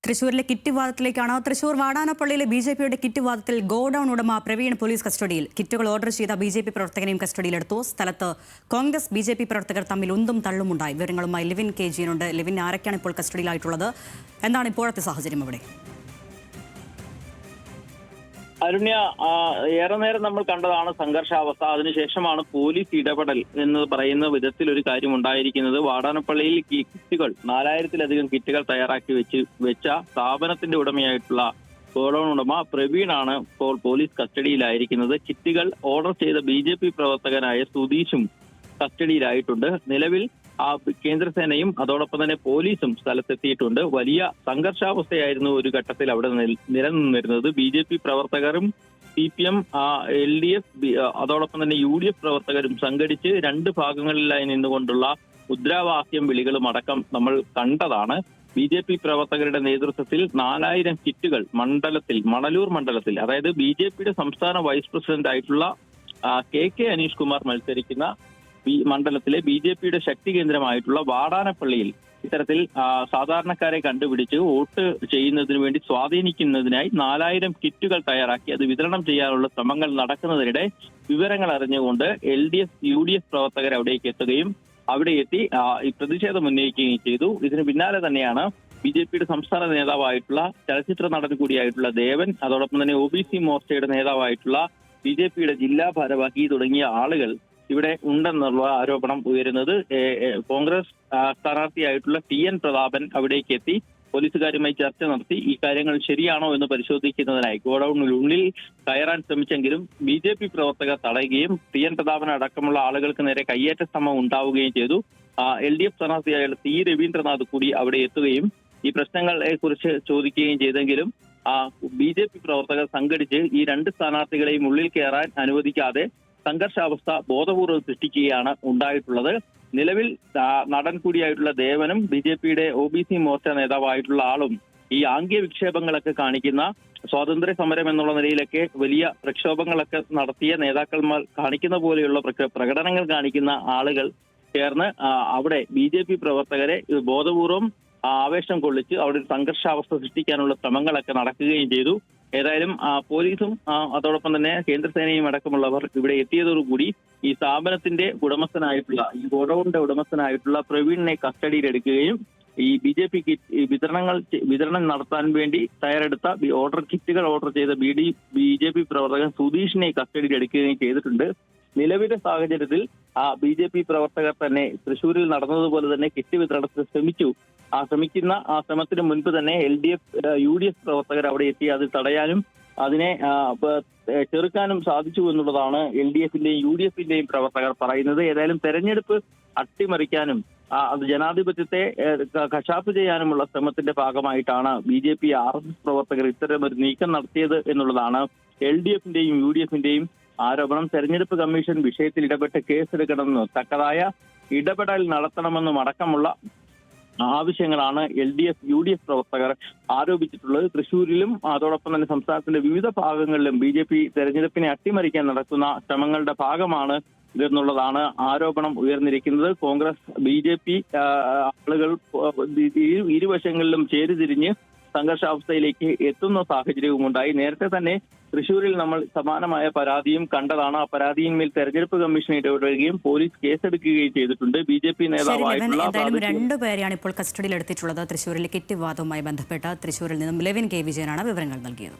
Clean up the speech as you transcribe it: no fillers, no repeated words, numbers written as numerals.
തൃശൂരിലെ kit വിവാദത്തിലേക്കാണ്. Thrissur വാടാനപ്പള്ളിയിലെ ബി.ജെ.പിയുടെ kit വിവാദത്തിൽ godown ഉടമ പ്രവീൺ പോലീസ് കസ്റ്റഡിയിൽ. കിറ്റുകൾ ഓർഡർ ചെയ്ത ബി.ജെ.പി പ്രവർത്തകനെയും കസ്റ്റഡിയിലെടുത്തു. സ്ഥലത്ത് കോൺഗ്രസ് ബി.ജെ.പി പ്രവർത്തകർ തമ്മിൽ ഉന്തും തള്ളുമുണ്ടായി. വിവരങ്ങളുമായി ലിവിൻ കെ ജിയുണ്ട്. ലിവിൻ, ആരൊക്കെയാണ് ഇപ്പോൾ കസ്റ്റഡിയിലായിട്ടുള്ളത്? എന്താണ് ഇപ്പോഴത്തെ സാഹചര്യം അവിടെ? അരുണ്യ, ഏറെ നേരം നമ്മൾ കണ്ടതാണ് സംഘർഷാവസ്ഥ. അതിനുശേഷമാണ് പോലീസ് ഇടപെടൽ എന്ന് പറയുന്ന വിധത്തിൽ ഒരു കാര്യം ഉണ്ടായിരിക്കുന്നത്. വാടാനപ്പള്ളിയിൽ കിറ്റുകൾ 4000-ലധികം കിറ്റുകൾ തയ്യാറാക്കി വെച്ച സ്ഥാപനത്തിന്റെ ഉടമയായിട്ടുള്ള ഗോഡൌൺ ഉടമ പ്രവീണാണ് ഇപ്പോൾ പോലീസ് കസ്റ്റഡിയിലായിരിക്കുന്നത്. കിറ്റുകൾ ഓർഡർ ചെയ്ത ബി.ജെ.പി പ്രവർത്തകനായ സുധീഷും കസ്റ്റഡിയിലായിട്ടുണ്ട്. നിലവിൽ കേന്ദ്രസേനയും അതോടൊപ്പം തന്നെ പോലീസും സ്ഥലത്തെത്തിയിട്ടുണ്ട്. വലിയ സംഘർഷാവസ്ഥയായിരുന്നു ഒരു ഘട്ടത്തിൽ അവിടെ നിലനിന്നിരുന്നത്. ബി.ജെ.പി പ്രവർത്തകരും CPM, LDF, അതോടൊപ്പം തന്നെ UDF പ്രവർത്തകരും സംഘടിച്ച് രണ്ട് ഭാഗങ്ങളിലായി നിന്നുകൊണ്ടുള്ള മുദ്രാവാക്യം വിളികളും അടക്കം നമ്മൾ കണ്ടതാണ്. ബി.ജെ.പി പ്രവർത്തകരുടെ നേതൃത്വത്തിൽ 4000 കിറ്റുകൾ മണലൂർ മണ്ഡലത്തിൽ, അതായത് ബി.ജെ.പിയുടെ സംസ്ഥാന വൈസ് പ്രസിഡന്റ് ആയിട്ടുള്ള KK അനീഷ് കുമാർ മത്സരിക്കുന്ന മണ്ഡലത്തിലെ ബി.ജെ.പിയുടെ ശക്തി കേന്ദ്രമായിട്ടുള്ള വാടാനപ്പള്ളിയിൽ ഇത്തരത്തിൽ സാധാരണക്കാരെ കണ്ടുപിടിച്ച് വോട്ട് ചെയ്യുന്നതിന് വേണ്ടി സ്വാധീനിക്കുന്നതിനായി 4000 കിറ്റുകൾ തയ്യാറാക്കി അത് വിതരണം ചെയ്യാനുള്ള ശ്രമങ്ങൾ നടക്കുന്നതിനിടെ വിവരങ്ങൾ അറിഞ്ഞുകൊണ്ട് LDF, UDF പ്രവർത്തകർ അവിടേക്ക് എത്തുകയും അവിടെ എത്തി ഈ പ്രതിഷേധം ഉന്നയിക്കുകയും ചെയ്തു. ഇതിന് പിന്നാലെ തന്നെയാണ് ബി.ജെ.പിയുടെ സംസ്ഥാന നേതാവായിട്ടുള്ള ചലച്ചിത്ര നടൻ കൂടിയായിട്ടുള്ള ദേവൻ, അതോടൊപ്പം തന്നെ OBC മോർച്ചയുടെ നേതാവായിട്ടുള്ള ബി.ജെ.പിയുടെ ജില്ലാ ഭാരവാഹി തുടങ്ങിയ ആളുകൾ ഇവിടെ ഉണ്ടെന്നുള്ള ആരോപണം ഉയരുന്നത്. കോൺഗ്രസ് സ്ഥാനാർത്ഥിയായിട്ടുള്ള TN പ്രതാപൻ അവിടേക്ക് എത്തി പോലീസുകാരുമായി ചർച്ച നടത്തി ഈ കാര്യങ്ങൾ ശരിയാണോ എന്ന് പരിശോധിക്കുന്നതിനായി ഗോഡൌണിനുള്ളിൽ കയറാൻ ശ്രമിച്ചെങ്കിലും ബി.ജെ.പി പ്രവർത്തകർ തടയുകയും TN പ്രതാപൻ അടക്കമുള്ള ആളുകൾക്ക് നേരെ കയ്യേറ്റ ശ്രമം ഉണ്ടാവുകയും ചെയ്തു. LDF സ്ഥാനാർത്ഥിയായ T രവീന്ദ്രനാഥ് കൂടി അവിടെ എത്തുകയും ഈ പ്രശ്നങ്ങളെ കുറിച്ച് ചോദിക്കുകയും ചെയ്തെങ്കിലും ബി.ജെ.പി പ്രവർത്തകർ സംഘടിച്ച് ഈ രണ്ട് സ്ഥാനാർത്ഥികളെയും ഉള്ളിൽ കയറാൻ അനുവദിക്കാതെ സംഘർഷാവസ്ഥ ബോധപൂർവ്വം സൃഷ്ടിക്കുകയാണ് ഉണ്ടായിട്ടുള്ളത്. നിലവിൽ നടൻ കൂടിയായിട്ടുള്ള ദേവനും ബി.ജെ.പിയുടെ OBC മോർച്ച നേതാവായിട്ടുള്ള ആളും ഈ ആംഗ്യ വിക്ഷേപങ്ങളൊക്കെ കാണിക്കുന്ന, സ്വാതന്ത്ര്യ സമരം എന്നുള്ള നിലയിലൊക്കെ വലിയ പ്രക്ഷോഭങ്ങളൊക്കെ നടത്തിയ നേതാക്കന്മാർ കാണിക്കുന്ന പോലെയുള്ള പ്രകടനങ്ങൾ കാണിക്കുന്ന ആളുകൾ ചേർന്ന് അവിടെ ബി.ജെ.പി പ്രവർത്തകരെ ബോധപൂർവം ആവേശം കൊള്ളിച്ച് അവിടെ ഒരു സംഘർഷാവസ്ഥ സൃഷ്ടിക്കാനുള്ള ശ്രമങ്ങളൊക്കെ നടക്കുകയും ചെയ്തു. ഏതായാലും പോലീസും അതോടൊപ്പം തന്നെ കേന്ദ്രസേനയും അടക്കമുള്ളവർ ഇവിടെ എത്തിയതോടുകൂടി ഈ സ്ഥാപനത്തിന്റെ ഉടമസ്ഥനായിട്ടുള്ള, ഈ ഗോഡൌണിന്റെ ഉടമസ്ഥനായിട്ടുള്ള പ്രവീണിനെ കസ്റ്റഡിയിലെടുക്കുകയും ഈ ബി.ജെ.പി വിതരണം നടത്താൻ വേണ്ടി തയ്യാറെടുത്ത കിറ്റുകൾ ഓർഡർ ചെയ്ത ബി.ജെ.പി പ്രവർത്തകൻ സുധീഷിനെ കസ്റ്റഡിയിലെടുക്കുകയും ചെയ്തിട്ടുണ്ട്. നിലവിലെ സാഹചര്യത്തിൽ ബി.ജെ.പി പ്രവർത്തകർ തന്നെ തൃശ്ശൂരിൽ നടന്നതുപോലെ തന്നെ കിറ്റ് വിതരണത്തിന് ശ്രമിക്കുന്ന ശ്രമത്തിന് മുൻപ് തന്നെ LDF, UDF പ്രവർത്തകർ അവിടെ എത്തി അത് തടയാനും അതിനെ ചെറുക്കാനും സാധിച്ചു എന്നുള്ളതാണ് LDF-ന്റെയും UDF-ന്റെയും പ്രവർത്തകർ പറയുന്നത്. ഏതായാലും തെരഞ്ഞെടുപ്പ് അട്ടിമറിക്കാനും അത് ജനാധിപത്യത്തെ കശാപ്പ് ചെയ്യാനുമുള്ള ശ്രമത്തിന്റെ ഭാഗമായിട്ടാണ് ബി.ജെ.പി RSS പ്രവർത്തകർ ഇത്തരമൊരു നീക്കം നടത്തിയത് എന്നുള്ളതാണ് LDF-ന്റെയും UDF-ന്റെയും ആരോപണം. തെരഞ്ഞെടുപ്പ് കമ്മീഷൻ വിഷയത്തിൽ ഇടപെട്ട് കേസെടുക്കണമെന്നും തക്കതായ ഇടപെടൽ നടത്തണമെന്നും അടക്കമുള്ള ആവശ്യങ്ങളാണ് LDF, UDF പ്രവർത്തകർ ആരോപിച്ചിട്ടുള്ളത്. തൃശ്ശൂരിലും അതോടൊപ്പം തന്നെ സംസ്ഥാനത്തിന്റെ വിവിധ ഭാഗങ്ങളിലും ബി.ജെ.പി തെരഞ്ഞെടുപ്പിനെ അട്ടിമറിക്കാൻ നടത്തുന്ന ശ്രമങ്ങളുടെ ഭാഗമാണ് ഇതെന്നുള്ളതാണ് ആരോപണം ഉയർന്നിരിക്കുന്നത്. കോൺഗ്രസ് ബി.ജെ.പി ആളുകൾ ഇരുവശങ്ങളിലും ചേരിതിരിഞ്ഞ് സംഘർഷാവസ്ഥയിലേക്ക് എത്തുന്ന സാഹചര്യവും ഉണ്ടായി. നേരത്തെ തന്നെ തൃശ്ശൂരിൽ നമ്മൾ സമാനമായ പരാതിയും കണ്ടതാണ്. ആ പരാതിയിന്മേൽ തെരഞ്ഞെടുപ്പ് കമ്മീഷൻ ഇടപെടുകയും പോലീസ് കേസെടുക്കുകയും ചെയ്തിട്ടുണ്ട്. ബി.ജെ.പി നേതാവായിട്ടുള്ള രണ്ടുപേരെയാണ് ഇപ്പോൾ കസ്റ്റഡിയിലെടുത്തിട്ടുള്ളത്. തൃശ്ശൂരിലെ കിറ്റ് വിവാദവുമായി ബന്ധപ്പെട്ട് തൃശ്ശൂരിൽ നിന്നും ലെവിൻ കെ വിജയനാണ് വിവരങ്ങൾ നൽകിയത്.